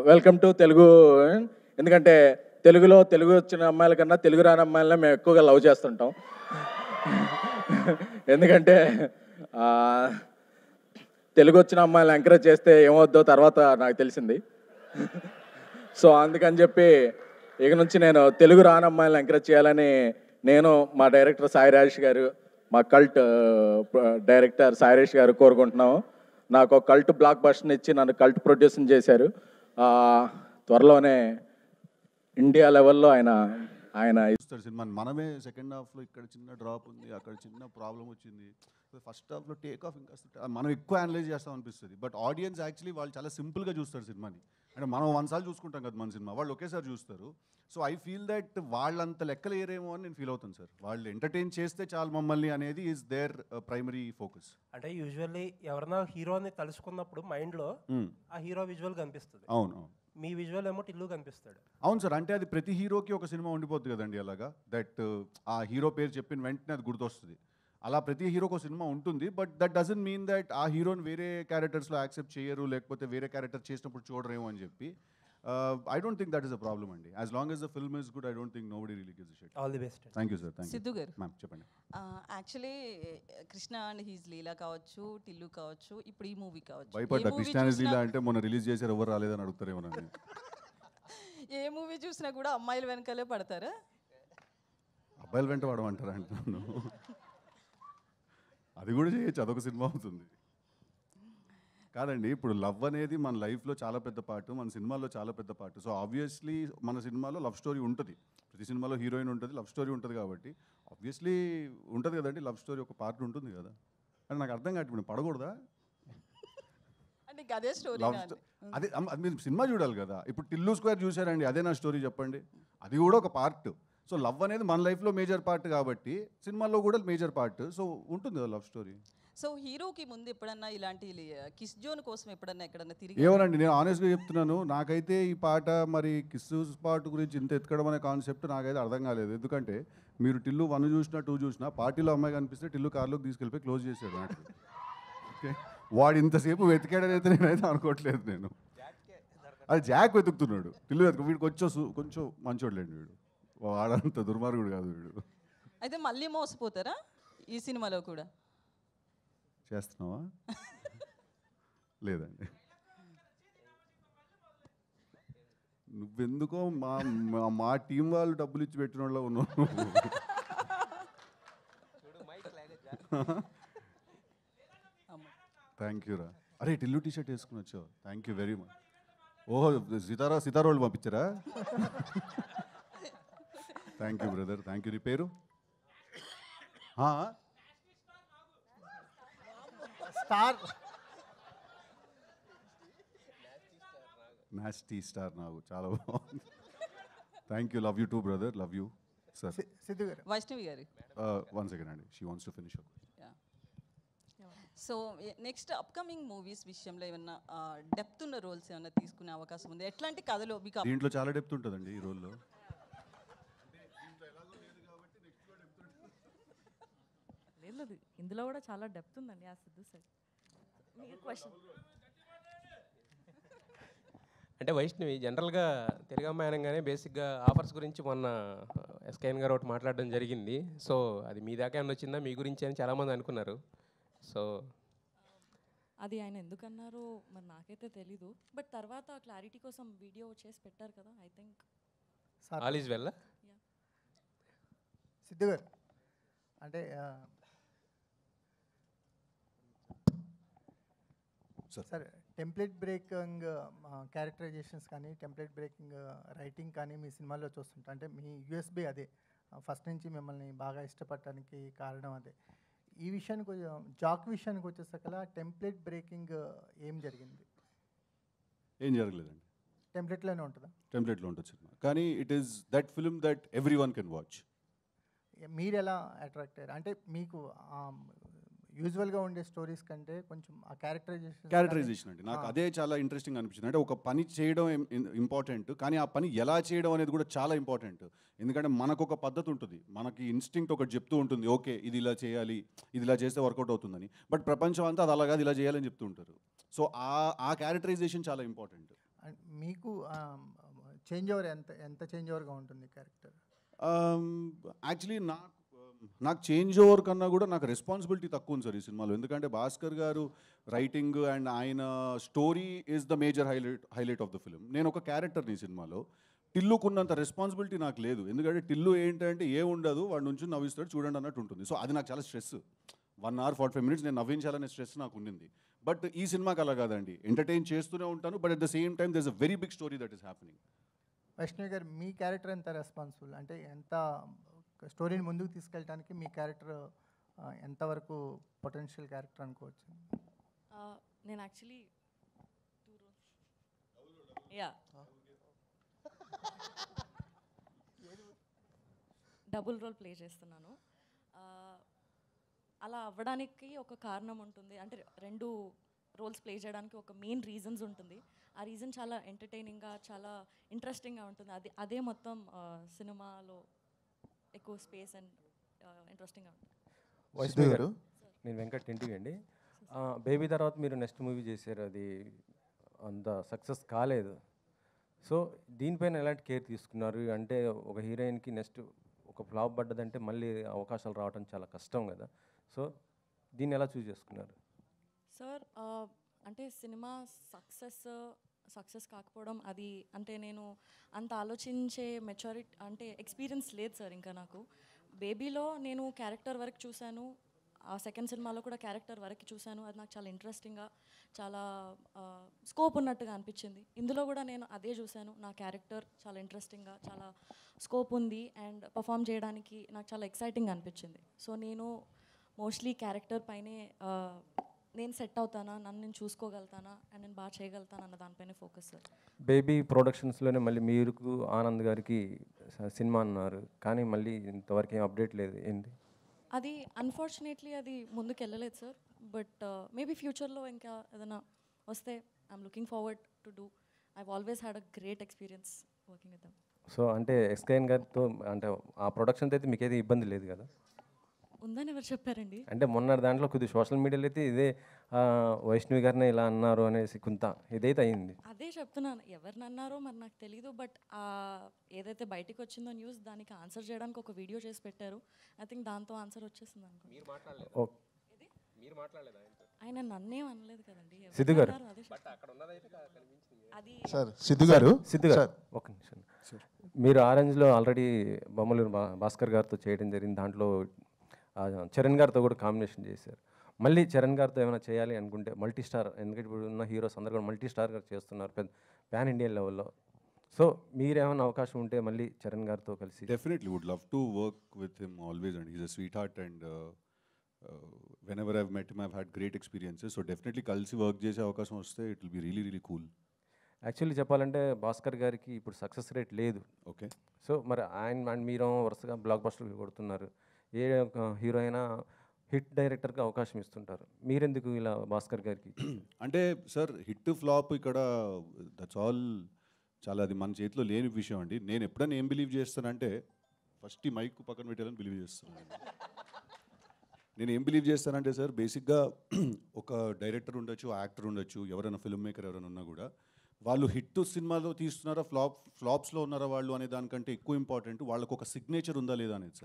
Welcome to Telugu. ఎందుకంటే తెలుగు వచ్చిన అమ్మాయిల కన్నా తెలుగు రాని అమ్మాయిలనే మేము ఎక్కువగా లవ్ చేస్తుంటాం. ఎందుకంటే తెలుగు వచ్చిన అమ్మాయిలను ఎంకరేజ్ చేస్తే ఏమవుద్దో తర్వాత నాకు తెలిసింది. సో అందుకని చెప్పి ఇక నుంచి నేను తెలుగు రాని అమ్మాయిలను ఎంకరేజ్ చేయాలని నేను, మా డైరెక్టర్ సాయి రాజేష్ గారు, మా కల్ట్ డైరెక్టర్ సాయి రాజేష్ గారు కోరుకుంటున్నాము. నాకు ఒక కల్ట్ బ్లాక్ బస్టర్ని ఇచ్చి నన్ను కల్ట్ ప్రొడ్యూసింగ్ చేశారు. త్వరలోనే ఇండియా లెవెల్లో ఆయన ఇస్తారు సినిమా. మనమే సెకండ్ హాఫ్లో ఇక్కడ చిన్న డ్రాప్ ఉంది, అక్కడ చిన్న ప్రాబ్లం వచ్చింది, ఫస్ట్ హాఫ్లో టేక్ ఆఫ్ ఇంకా మనం ఎక్కువ అనలైజ్ చేస్తాం అనిపిస్తుంది. బట్ ఆడియన్స్ యాక్చువల్లీ వాళ్ళు చాలా సింపుల్గా చూస్తారు సినిమాని. అంటే మనం 1 సార్లు చూసుకుంటాం కదా మన సినిమా, వాళ్ళు ఒకేసారి చూస్తారు. సో ఐ ఫీల్ దట్ వాళ్ళంత లెక్కలు ఏరేమో అని నేను ఫీల్ అవుతాను సార్. వాళ్ళు ఎంటర్టైన్ చేస్తే చాలు మమ్మల్ని అనేది ఈజ్ దేర్ ప్రైమరీ ఫోకస్. అంటే యూజువల్లీ ఎవరైనా హీరోని తలుచుకున్నప్పుడు మైండ్లో ఆ హీరో విజువల్ కనిపిస్తుంది. అవును, మీ విజువల్ ఏమో టిల్లు కనిపిస్తాడు. అవును సార్. అంటే అది ప్రతి హీరోకి ఒక సినిమా ఉండిపోతుంది కదండి అలాగా. దట్ ఆ హీరో పేరు చెప్పిన వెంటనే అది గుర్తొస్తుంది. అలా ప్రతి హీరోకి ఒక సినిమా ఉంటుంది. But that doesn't mean that ఆ హీరోని వేరే క్యారెక్టర్స్లో యాక్సెప్ట్ చేయరు, లేకపోతే వేరే క్యారెక్టర్ చేసినప్పుడు చూడరేమో అని చెప్పి. I don't think that is a problem అండి. As long as the film is good, I don't think nobody really gives a shit. All the best. Thank you sir. Thank you. Siddhu గారు, ma'am చెప్పండి. Actually Krishna and his Leela కావచ్చు, టిల్లు కావచ్చు, ఇప్పుడు ఈ movie కావచ్చు. భయపడ్డా కృష్ణ లీలా అంటే మొన్న రిలీజ్ చేశారు, ఎవరు రాలేదని అడుగుతారేమో నన్ను. ఏ మూవీ చూసినా కూడా అమ్మాయిల వెనకాలే పడతారా? అబ్బాయిల వెంట పడమంటారా అంటున్నాను. అది కూడా చేయొచ్చు, అదొక సినిమా అవుతుంది. కాదండి, ఇప్పుడు లవ్ అనేది మన లైఫ్లో చాలా పెద్ద పార్ట్, మన సినిమాలో చాలా పెద్ద పార్ట్. సో ఆబ్వియస్లీ మన సినిమాలో లవ్ స్టోరీ ఉంటుంది. ప్రతి సినిమాలో హీరోయిన్ ఉంటుంది, లవ్ స్టోరీ ఉంటుంది. కాబట్టి ఆబ్వియస్లీ ఉంటుంది కదండి, లవ్ స్టోరీ ఒక పార్ట్ ఉంటుంది కదా. అని నాకు అర్థం కాదు, ఇప్పుడు పడకూడదా? అంటే అదే స్టోరీ. అదే మీరు సినిమా చూడాలి కదా. ఇప్పుడు టిల్లు స్క్వేర్ చూసారండి, అదే నా స్టోరీ చెప్పండి. అది కూడా ఒక పార్ట్. సో లవ్ అనేది మన లైఫ్లో మేజర్ పార్ట్ కాబట్టి సినిమాలో కూడా మేజర్ పార్ట్. సో ఉంటుంది కదా లవ్ స్టోరీ. సో హీరోకి ముందు ఎప్పుడన్నా ఇలాంటి కిస్ జోన్ కోసం ఎక్కడన్నా తిరిగి? ఏమోనండి, నేను ఆనెస్ట్గా చెప్తున్నాను, నాకైతే ఈ పాట మరి కిస్ స్పాట్ గురించి ఇంత ఎత్తుకడం అనే కాన్సెప్ట్ నాకైతే అర్థం కాలేదు. ఎందుకంటే మీరు టిల్లు 1 చూసినా 2 చూసినా పార్టీలో అమ్మాయి కనిపిస్తే టిల్లు కార్లోకి తీసుకెళ్ళిపోయి క్లోజ్ చేశాడు నాకు. ఓకే, వాడు ఇంతసేపు వెతికాడని అయితే నేనైతే అనుకోవట్లేదు. నేను అది జాక్ వెతుకుతున్నాడు, టిల్లు వెతుకు. వీడు కొంచెం మంచోడులేండి, వీడు వాడంత దుర్మార్గుడు కాదు వీడు. అయితే మళ్ళీ మోసపోతారా ఈ సినిమాలో కూడా? చేస్తున్నావా? లేదండి, నువ్వెందుకో మా టీం వాళ్ళు డబ్బులు ఇచ్చి పెట్టిన వాళ్ళు ఉన్నావు. థ్యాంక్ యూ రా. అరే టిల్లు టీ షర్ట్ వేసుకుని వచ్చావు, థ్యాంక్ యూ వెరీ మచ్. ఓహో, సితారా వాళ్ళు పంపించారా? Thank you brother, thank you. నీ పేరు? నాస్టీ స్టార్ నాగు, చాలా బాగుంది. Thank you, love you too brother, love you sir. Siddhu గారు, వైష్ణవి గారు, 1 సెకండ్ అండి, she wants to finish up. So next upcoming movies విషయంలో ఏమన్నా డెప్త్ ఉన్న రోల్స్ ఏమన్నా తీసుకునే అవకాశం ఉంది? ఎట్లాంటి కథలో మీకు? దీంట్లో చాలా డెప్త్ ఉంటుందండి ఈ రోల్లో. లేదు, ఇందులో కూడా చాలా డెప్త్ ఉందండి. ఆ సిద్ధు సార్ క్వశ్చన్ అంటే వైష్ణవి జనరల్గా తెలుగు అమ్మాయి అనగానే బేసిక్గా ఆఫర్స్ గురించి మొన్న ఎస్కేఎన్ గారు ఒకటి మాట్లాడడం జరిగింది. సో అది మీ దాకా ఏమన్నా వచ్చిందా, మీ గురించి అని చాలామంది అనుకున్నారు. సో అది ఆయన ఎందుకన్నారో మరి నాకైతే తెలీదు. బట్ తర్వాత క్లారిటీ కోసం వీడియో చేసి పెట్టారు కదా, I think all is well. Siddhu గారు, అంటే సార్ టెంప్లెట్ బ్రేకింగ్ క్యారెక్టరైజేషన్స్ కానీ, టెంప్లెట్ బ్రేకింగ్ రైటింగ్ కానీ మీ సినిమాల్లో చూస్తుంటా. అంటే మీ యూఎస్బీ అదే, ఫస్ట్ నుంచి మిమ్మల్ని బాగా ఇష్టపడటానికి కారణం అదే. ఈ విషయానికి జాక్ విషయానికి వచ్చేసరికల్లా టెంప్లెట్ బ్రేకింగ్ ఏం జరిగింది? ఏం జరగలేదండి, టెంప్లెట్లోనే ఉంటుందా? టెంప్లెట్లో ఉంటుంది సినిమా, కానీ it is that film that every one can watch. మీరు ఎలా అట్రాక్ట్ అయ్యారు? అంటే మీకు యూజువల్గా ఉండే స్టోరీస్ కంటే కొంచెం ఆ క్యారెక్టరైజేషన్ అండి నాకు అదే చాలా ఇంట్రెస్టింగ్ అనిపించింది. అంటే ఒక పని చేయడం ఇంపార్టెంట్, కానీ ఆ పని ఎలా చేయడం అనేది కూడా చాలా ఇంపార్టెంట్. ఎందుకంటే మనకు ఒక పద్ధతి ఉంటుంది, మనకి ఇన్స్టింక్ట్ ఒకటి చెప్తూ ఉంటుంది, ఓకే ఇది ఇలా చేయాలి, ఇది ఇలా చేస్తే వర్కౌట్ అవుతుందని. బట్ ప్రపంచం అంతా అది అలాగా ఇలా చేయాలని చెప్తూ ఉంటారు. సో ఆ క్యారెక్టరైజేషన్ చాలా ఇంపార్టెంట్. మీకు చేంజ్ ఓవర్ ఎంత చేంజ్ ఓవర్గా ఉంటుంది క్యారెక్టర్? యాక్చువల్లీ నాకు చేంజ్ ఓవర్ కన్నా కూడా నాకు రెస్పాన్సిబిలిటీ తక్కువ ఉంది సార్ ఈ సినిమాలో. ఎందుకంటే భాస్కర్ గారు రైటింగ్ అండ్ ఆయన story is the major highlight of the film. నేను ఒక క్యారెక్టర్ని ఈ సినిమాలో. టిల్లుకున్నంత రెస్పాన్సిబిలిటీ నాకు లేదు. ఎందుకంటే టిల్లు ఏంటంటే ఉండదు, వాడి నుంచి నవ్విస్తాడు చూడండి అన్నట్టు ఉంటుంది. సో అది నాకు చాలా స్ట్రెస్. 1 hour 45 minutes నేను నవ్వించాలనే స్ట్రెస్ నాకు ఉండింది. బట్ ఈ సినిమాకి అలా కాదండి, ఎంటర్టైన్ చేస్తూనే ఉంటాను. But at the same time there is a very big story that is happening. Vaishnavi garu, మీ క్యారెక్టర్ ఎంత రెస్పాన్సిబుల్, అంటే ఎంత స్టోరీని ముందుకు తీసుకెళ్ళడానికి మీ క్యారెక్టర్ ఎంతవరకు పొటెన్షియల్ క్యారెక్టర్ అనుకోవచ్చు? నేను actually ya double role play చేస్తున్నాను. అలా అవ్వడానికి ఒక కారణం ఉంటుంది, అంటే 2 రోల్స్ ప్లే చేయడానికి ఒక మెయిన్ రీజన్స్ ఉంటుంది. ఆ రీజన్ చాలా ఎంటర్టైనింగ్గా, చాలా ఇంట్రెస్టింగ్గా ఉంటుంది. అదే మొత్తం సినిమాలో ఎక్కువ స్పేస్ అండ్ ఇంట్రెస్టింగ్గా ఉంటుంది. వైష్ణవి గారు, నేను వెంకట్ ఇంటివి అండి. బేబీ తర్వాత మీరు నెక్స్ట్ మూవీ చేశారు, అది అంత సక్సెస్ కాలేదు. సో దీనిపైన ఎలాంటి కేర్ తీసుకున్నారు? అంటే ఒక హీరోయిన్కి నెక్స్ట్ ఒక ఫ్లాప్ పడ్డదంటే మళ్ళీ అవకాశాలు రావడం చాలా కష్టం కదా. సో దీన్ని ఎలా చూస్ చేసుకున్నారు? సార్ అంటే సినిమా సక్సెస్ కాకపోవడం అది అంటే నేను అంత ఆలోచించే మెచ్యూరిటీ అంటే ఎక్స్పీరియన్స్ లేదు సార్ ఇంకా నాకు. బేబీలో నేను క్యారెక్టర్ వరకు చూశాను, ఆ సెకండ్ సినిమాలో కూడా క్యారెక్టర్ వరకు చూశాను. అది నాకు చాలా ఇంట్రెస్టింగ్గా, చాలా స్కోప్ ఉన్నట్టుగా అనిపించింది. ఇందులో కూడా నేను అదే చూశాను, నా క్యారెక్టర్ చాలా ఇంట్రెస్టింగ్గా, చాలా స్కోప్ ఉంది అండ్ పర్ఫామ్ చేయడానికి నాకు చాలా ఎక్సైటింగ్ అనిపించింది. సో నేను మోస్ట్లీ క్యారెక్టర్ పైనే నేను సెట్ అవుతానా, నన్ను నేను చూసుకోగలుగుతానా అండ్ నేను బాగా చేయగలుగుతాను అన్న దానిపైనే ఫోకస్ సార్. బేబీ ప్రొడక్షన్స్లోనే మళ్ళీ మీరు ఆనంద్ గారికి సినిమా అన్నారు, కానీ మళ్ళీ ఇంతవరకు ఏం అప్డేట్ లేదు, ఏంటి? అది అన్ఫార్చునేట్లీ అది ముందుకు వెళ్ళలేదు సార్. బట్ మేబీ ఫ్యూచర్లో ఇంకా ఏదైనా వస్తే I'm looking forward to do. I've always had a great experience working with them. So అంటే ఎస్కేఎన్ గారితో అంటే ఆ ప్రొడక్షన్తో అయితే మీకైతే ఇబ్బంది లేదు కదా? ఉందని ఎవరు చెప్పారండి? అంటే మొన్న దాంట్లో కొద్దిగా సోషల్ మీడియాలో అయితే ఇదే వైష్ణవి గారిని ఇలా అన్నారు అనేసి కొంత ఇదైతే అయింది. అదే చెప్తున్నాను, ఎవరిని అన్నారో మరి నాకు తెలీదు. బట్ ఏదైతే బయటికి వచ్చిందో న్యూస్, దానికి ఆన్సర్ చేయడానికి ఒక వీడియో చేసి పెట్టారు. ఐ థింక్ దాంతో ఆన్సర్ వచ్చేసింది అనుకో. ఆయన నన్నేం అనలేదు కదండి. సిద్ధు గారు, అది సార్ సిద్ధు గారు ఒక నిమిషం. మీరు ఆరెంజ్లో ఆల్రెడీ బొమ్మలు భాస్కర్ గారితో చేయడం జరిగింది, దాంట్లో చరణ్ గారితో కూడా కాంబినేషన్ చేశారు. మళ్ళీ చరణ్ గారితో ఏమైనా చేయాలి అనుకుంటే మల్టీ స్టార్, ఎందుకంటే ఇప్పుడు ఉన్న హీరోస్ అందరూ కూడా మల్టీ స్టార్గా చేస్తున్నారు పెద్ద పాన్ ఇండియన్ లెవెల్లో. సో మీరేమైనా అవకాశం ఉంటే మళ్ళీ చరణ్ గారితో కలిసి? Definitely would love to work with him always and he's a sweetheart and whenever I've met him I've had great experiences. So definitely కలిసి వర్క్ చేసే అవకాశం వస్తే it will be really really cool. Actually చెప్పాలంటే భాస్కర్ గారికి ఇప్పుడు success rate లేదు. Okay. So మరి ఆయన అండ్ మీరు వరుసగా బ్లాక్ బస్టర్ కొడుతున్నారు, ఏ హీరో అయినా హిట్ డైరెక్టర్గా అవకాశం ఇస్తుంటారు, మీరెందుకు ఇలా భాస్కర్ గారికి? అంటే సార్ హిట్ ఫ్లాప్ ఇక్కడ దట్స్ ఆల్ చాలా అది మన చేతిలో లేని విషయం అండి. నేను ఎప్పుడైనా ఏం బిలీవ్ చేస్తానంటే ఫస్ట్ ఈ మైక్ పక్కన పెట్టాలని బిలీవ్ చేస్తున్నాను. నేను ఏం బిలీవ్ చేస్తానంటే సార్ బేసిక్గా ఒక డైరెక్టర్ ఉండొచ్చు, యాక్టర్ ఉండొచ్చు, ఎవరైనా ఫిల్మ్ మేకర్ ఎవరైనా ఉన్నా కూడా వాళ్ళు హిట్ సినిమాలో తీస్తున్నారా ఫ్లాప్స్లో ఉన్నారా వాళ్ళు అనే దానికంటే ఎక్కువ ఇంపార్టెంట్ వాళ్ళకు ఒక సిగ్నేచర్ ఉందా లేదా అనేది సార్.